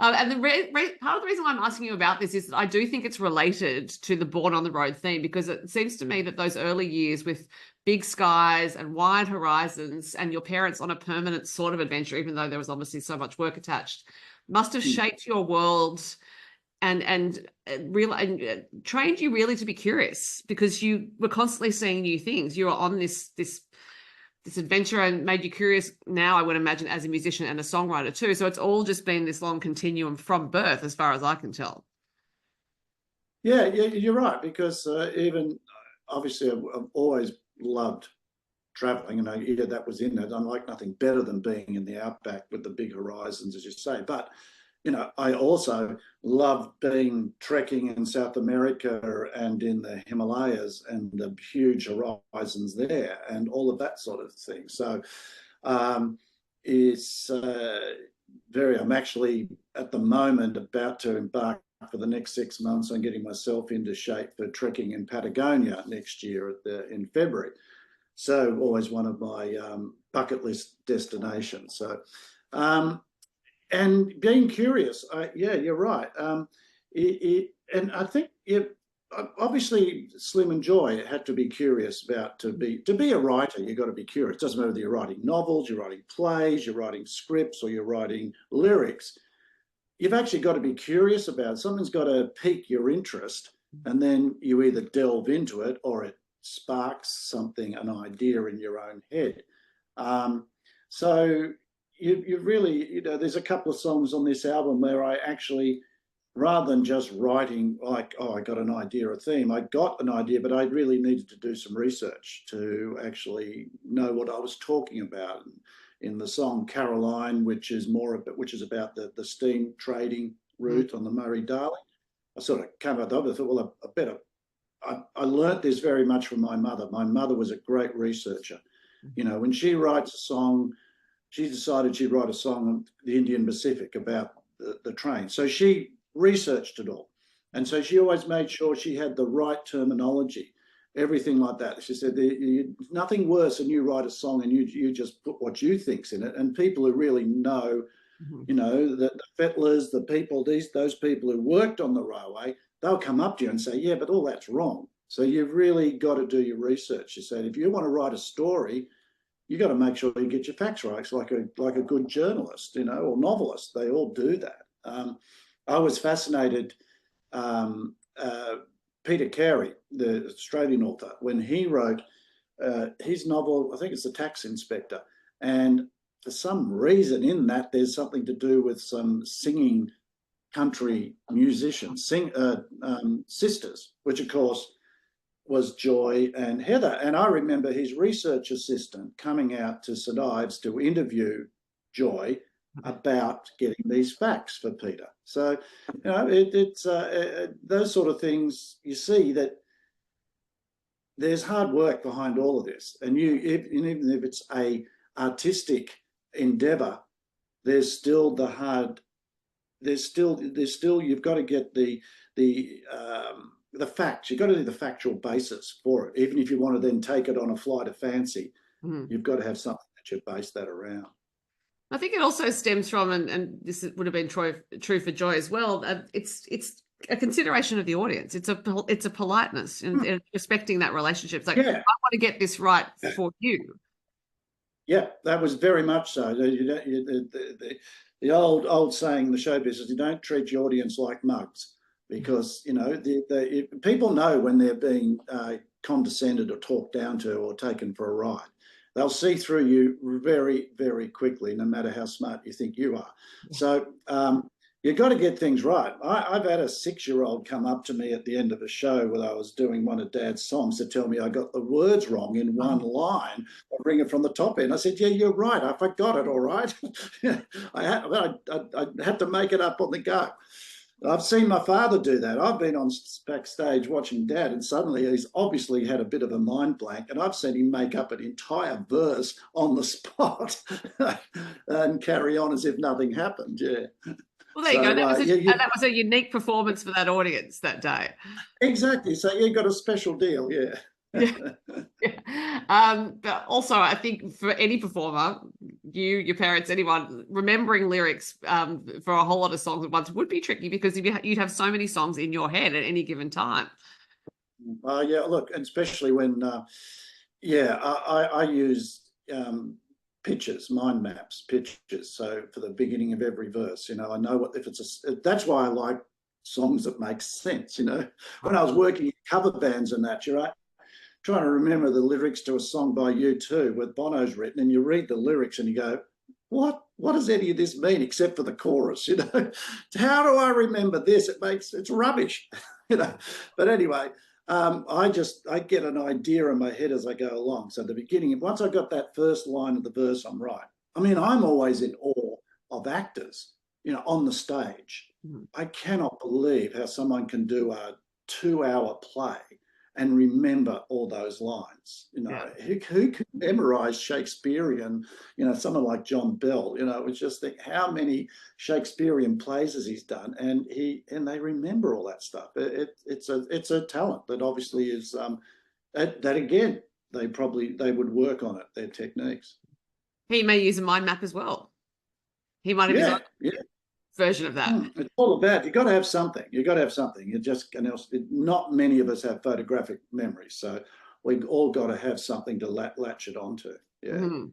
And part of the reason why I'm asking you about this is that I do think it's related to the Born on the Road theme, because it seems to me that those early years with big skies and wide horizons and your parents on a permanent sort of adventure, even though there was obviously so much work attached, must have shaped your world and trained you really to be curious, because you were constantly seeing new things. You were on this adventure and made you curious now, I would imagine, as a musician and a songwriter too. So it's all just been this long continuum from birth, as far as I can tell. Yeah, you're right, because even obviously I've always loved traveling, and that was in it. I like nothing better than being in the outback with the big horizons, as you say. But I also love being trekking in South America and in the Himalayas and the huge horizons there and all of that sort of thing. So it's I'm actually at the moment about to embark for the next 6 months on getting myself into shape for trekking in Patagonia next year in February. So always one of my bucket list destinations. So, and being curious, yeah, you're right. And I think obviously Slim and Joy had to be curious about to be a writer. You've got to be curious. It doesn't matter whether you're writing novels, you're writing plays, you're writing scripts, or you're writing lyrics. You've actually got to be curious about it. Something's got to pique your interest, and then you either delve into it or it sparks something, an idea in your own head. So you really, there's a couple of songs on this album where I actually, rather than just writing like, oh, I got an idea, a theme, I got an idea, but I really needed to do some research to actually know what I was talking about. In the song Caroline, which is about the steam trading route on the Murray-Darling, I sort of came up with, I thought, well, I learnt this very much from my mother. My mother was a great researcher. When she writes a song, she decided she'd write a song on the Indian Pacific about the train. So she researched it all. And so she always made sure she had the right terminology, everything like that. She said, nothing worse than you write a song and you just put what you think's in it. And people who really know, the fettlers, the people, those people who worked on the railway, they'll come up to you and say, yeah, but all that's wrong. So you've really got to do your research. You said, if you want to write a story, you got to make sure you get your facts right. It's like a good journalist, or novelist. They all do that. I was fascinated. Peter Carey, the Australian author, when he wrote his novel, I think it's The Tax Inspector, and for some reason in that there's something to do with some singing country musicians, sisters, which of course was Joy and Heather. And I remember his research assistant coming out to St Ives to interview Joy about getting these facts for Peter. So, it's those sort of things. You see that there's hard work behind all of this, and even if it's a artistic endeavor, there's still you've got to get the facts. You've got to do the factual basis for it. Even if you want to then take it on a flight of fancy, you've got to have something that you base that around. I think it also stems from, and this would have been true for Joy as well, it's a consideration of the audience. It's a politeness and respecting that relationship. It's like, I want to get this right for you. Yeah, that was very much so. The old saying in the show business, you don't treat your audience like mugs, because people know when they're being condescended or talked down to or taken for a ride. They'll see through you very, very quickly, no matter how smart you think you are. So you've got to get things right. I've had a 6-year-old come up to me at the end of a show when I was doing one of Dad's songs to tell me I got the words wrong in one line. I'll bring it from the top end. I said, yeah, you're right. I forgot it, all right. I had to make it up on the go. I've seen my father do that. I've been on backstage watching Dad, and suddenly he's obviously had a bit of a mind blank, and I've seen him make up an entire verse on the spot and carry on as if nothing happened. Yeah. Well, there you go. That was a unique performance for that audience that day. Exactly. So you got a special deal. Yeah. But also, I think for any performer, your parents, anyone remembering lyrics for a whole lot of songs at once would be tricky because you'd have so many songs in your head at any given time. Yeah, look, and especially when, I use pictures, mind maps, pictures. So for the beginning of every verse, I know what, if it's that's why I like songs that make sense. When I was working in cover bands and that, you're right, trying to remember the lyrics to a song by U2 with Bono's written, and you read the lyrics and you go, what does any of this mean except for the chorus? How do I remember this? It's rubbish. But anyway, I get an idea in my head as I go along. So at the beginning, once I got that first line of the verse, I'm right. I mean, I'm always in awe of actors, on the stage. I cannot believe how someone can do a 2-hour play and remember all those lines. Who could memorize Shakespearean, someone like John Bell, it's just think how many Shakespearean plays has he's done, and they remember all that stuff. It's a talent that obviously is that again, they would work on it, their techniques. He may use a mind map as well. He might have his own version of that. It's all about, you got to have something. Not many of us have photographic memories, so we've all got to have something to latch it onto. Yeah.